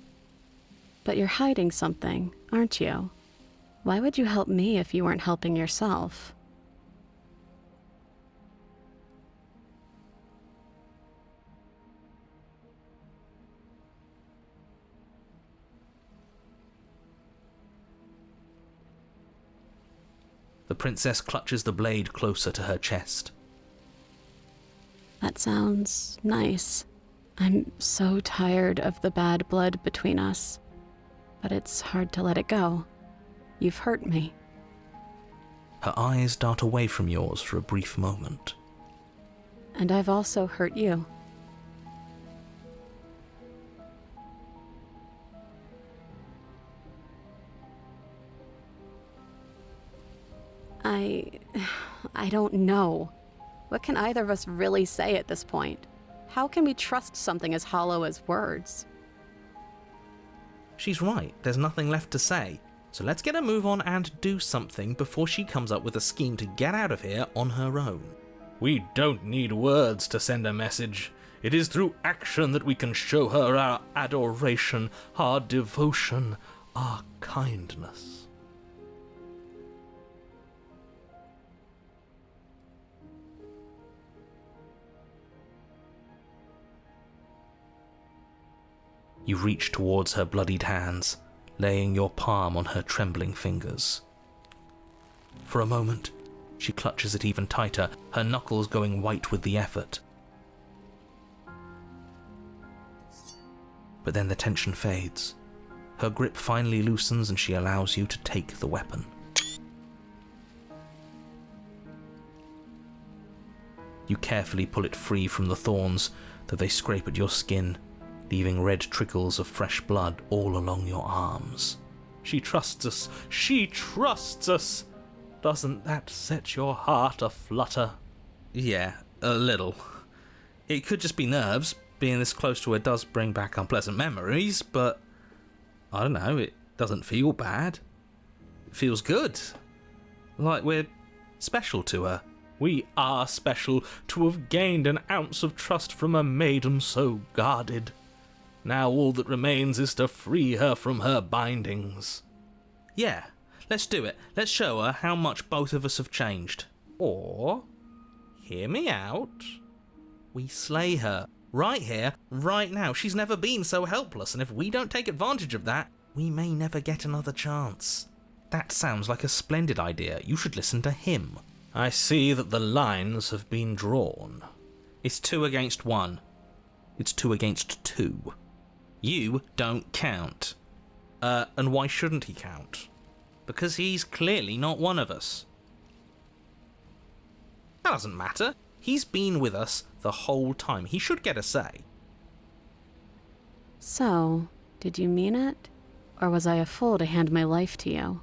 But you're hiding something, aren't you? Why would you help me if you weren't helping yourself? The princess clutches the blade closer to her chest. That sounds nice. I'm so tired of the bad blood between us. But it's hard to let it go. You've hurt me. Her eyes dart away from yours for a brief moment. And I've also hurt you. I don't know. What can either of us really say at this point? How can we trust something as hollow as words? She's right, there's nothing left to say. So let's get a move on and do something before she comes up with a scheme to get out of here on her own. We don't need words to send a message. It is through action that we can show her our adoration, our devotion, our kindness. You reach towards her bloodied hands, laying your palm on her trembling fingers. For a moment, she clutches it even tighter, her knuckles going white with the effort. But then the tension fades, Her grip finally loosens and she allows you to take the weapon. You carefully pull it free from the thorns, though they scrape at your skin, leaving red trickles of fresh blood all along your arms. She trusts us! She trusts us! Doesn't that set your heart a-flutter? Yeah, a little. It could just be nerves. Being this close to her does bring back unpleasant memories, but I don't know, it doesn't feel bad. It feels good. Like we're special to her. We are special to have gained an ounce of trust from a maiden so guarded. Now all that remains is to free her from her bindings. Yeah, let's do it. Let's show her how much both of us have changed. Or, hear me out, we slay her. Right here, right now. She's never been so helpless, and if we don't take advantage of that, we may never get another chance. That sounds like a splendid idea. You should listen to him. I see that the lines have been drawn. It's 2 against 1. It's 2 against 2. You don't count. And why shouldn't he count? Because he's clearly not one of us. That doesn't matter. He's been with us the whole time. He should get a say. So, did you mean it? Or was I a fool to hand my life to you?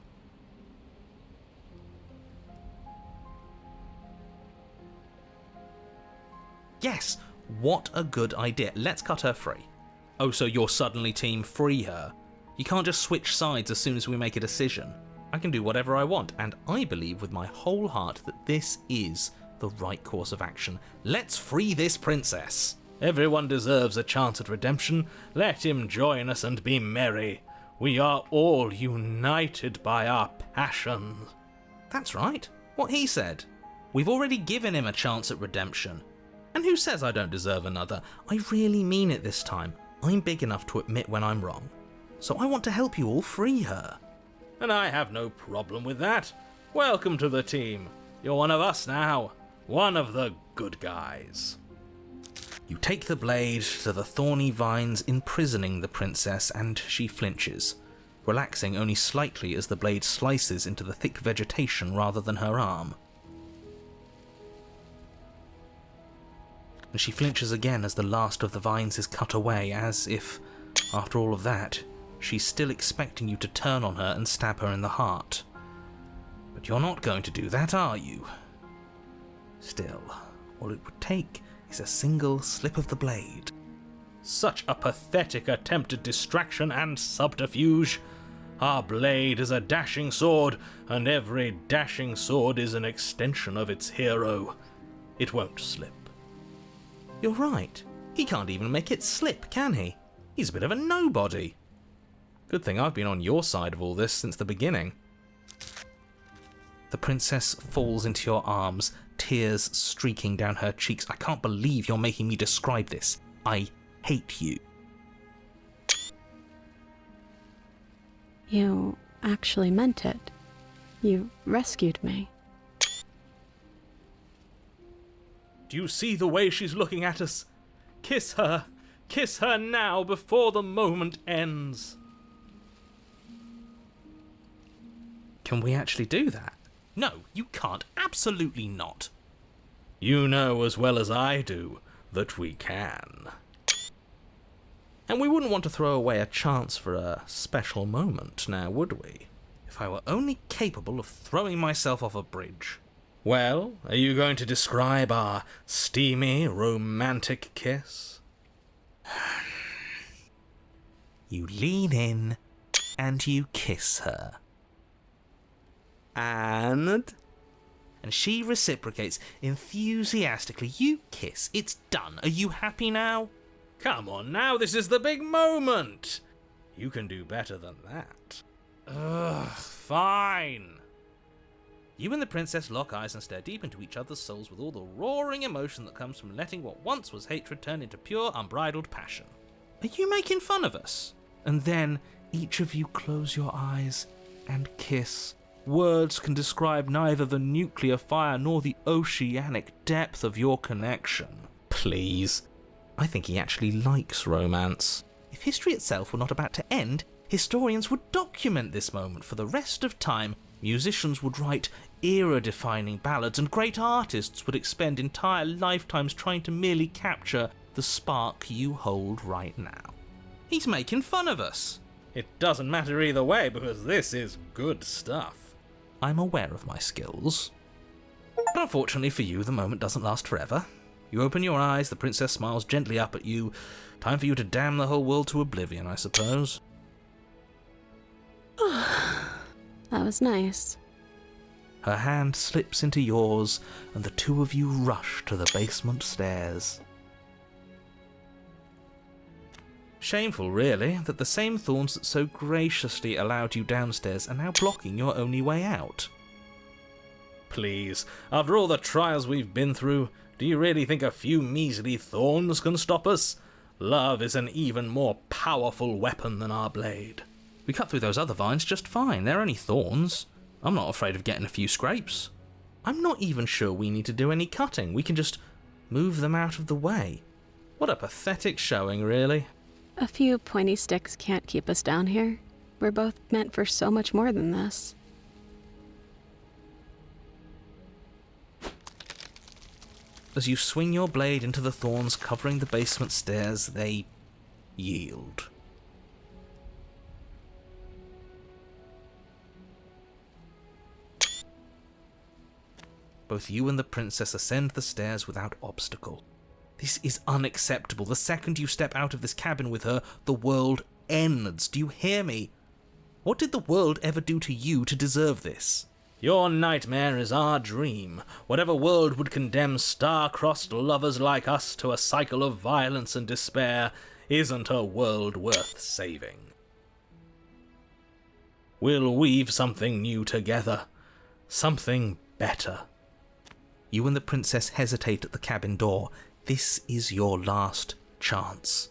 Yes, what a good idea. Let's cut her free. Oh, so you're suddenly team free her? You can't just switch sides as soon as we make a decision. I can do whatever I want, and I believe with my whole heart that this is the right course of action. Let's free this princess. Everyone deserves a chance at redemption. Let him join us and be merry. We are all united by our passion. That's right. What he said. We've already given him a chance at redemption. And who says I don't deserve another? I really mean it this time. I'm big enough to admit when I'm wrong. So I want to help you all free her. And I have no problem with that. Welcome to the team. You're one of us now. One of the good guys. You take the blade to the thorny vines imprisoning the princess, and she flinches, relaxing only slightly as the blade slices into the thick vegetation rather than her arm. And she flinches again as the last of the vines is cut away, as if, after all of that, she's still expecting you to turn on her and stab her in the heart. But you're not going to do that, are you? Still, all it would take is a single slip of the blade. Such a pathetic attempt at distraction and subterfuge. Our blade is a dashing sword, and every dashing sword is an extension of its hero. It won't slip. You're right. He can't even make it slip, can he? He's a bit of a nobody. Good thing I've been on your side of all this since the beginning. The princess falls into your arms, tears streaking down her cheeks. I can't believe you're making me describe this. I hate you. You actually meant it. You rescued me. Do you see the way she's looking at us? Kiss her. Kiss her now before the moment ends. Can we actually do that? No, you can't. Absolutely not. You know as well as I do that we can. And we wouldn't want to throw away a chance for a special moment, now would we? If I were only capable of throwing myself off a bridge. Well, are you going to describe our steamy, romantic kiss? You lean in and you kiss her. And she reciprocates enthusiastically. You kiss. It's done. Are you happy now? Come on now, this is the big moment. You can do better than that. Ugh, fine. You and the princess lock eyes and stare deep into each other's souls with all the roaring emotion that comes from letting what once was hatred turn into pure, unbridled passion. Are you making fun of us? And then each of you close your eyes and kiss. Words can describe neither the nuclear fire nor the oceanic depth of your connection. Please. I think he actually likes romance. If history itself were not about to end, Historians would document this moment for the rest of time. Musicians would write era-defining ballads, and great artists would expend entire lifetimes trying to merely capture the spark you hold right now. He's making fun of us. It doesn't matter either way, because this is good stuff. I'm aware of my skills. But unfortunately for you, the moment doesn't last forever. You open your eyes, the princess smiles gently up at you. Time for you to damn the whole world to oblivion, I suppose. That was nice. Her hand slips into yours, and the two of you rush to the basement stairs. Shameful, really, that the same thorns that so graciously allowed you downstairs are now blocking your only way out. Please, after all the trials we've been through, do you really think a few measly thorns can stop us? Love is an even more powerful weapon than our blade. We cut through those other vines just fine, they're only thorns. I'm not afraid of getting a few scrapes. I'm not even sure we need to do any cutting, we can just move them out of the way. What a pathetic showing, really. A few pointy sticks can't keep us down here. We're both meant for so much more than this. As you swing your blade into the thorns covering the basement stairs, they yield. Both you and the princess ascend the stairs without obstacle. This is unacceptable. The second you step out of this cabin with her, the world ends. Do you hear me? What did the world ever do to you to deserve this? Your nightmare is our dream. Whatever world would condemn star-crossed lovers like us to a cycle of violence and despair isn't a world worth saving. We'll weave something new together. Something better. You and the princess hesitate at the cabin door. This is your last chance.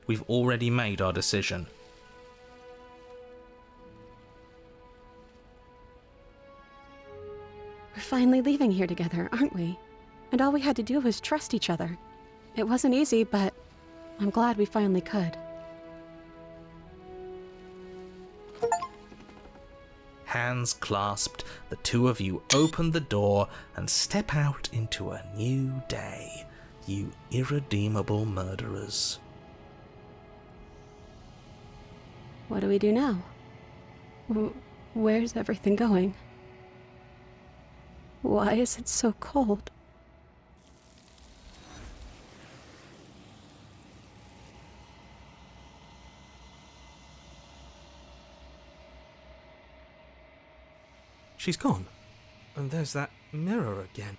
We've already made our decision. We're finally leaving here together, aren't we? And all we had to do was trust each other. It wasn't easy, but I'm glad we finally could. Hands clasped, the two of you open the door and step out into a new day, you irredeemable murderers. What do we do now? Where's everything going? Why is it so cold? She's gone. And there's that mirror again.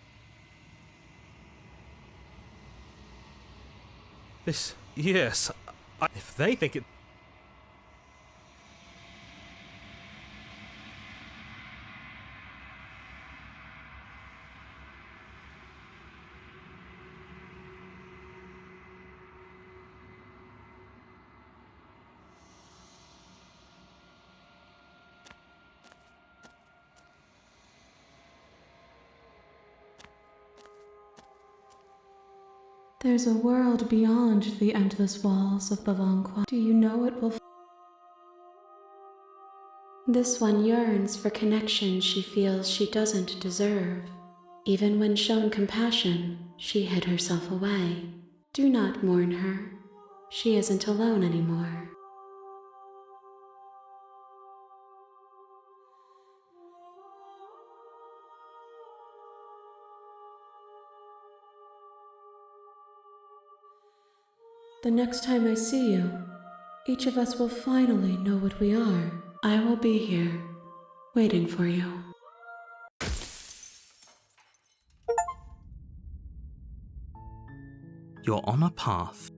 Yes, if they think it... There's a world beyond the endless walls of the Long Quiet. Do you know it will... This one yearns for connection she feels she doesn't deserve. Even when shown compassion, she hid herself away. Do not mourn her. She isn't alone anymore. The next time I see you, each of us will finally know what we are. I will be here, waiting for you. You're on a path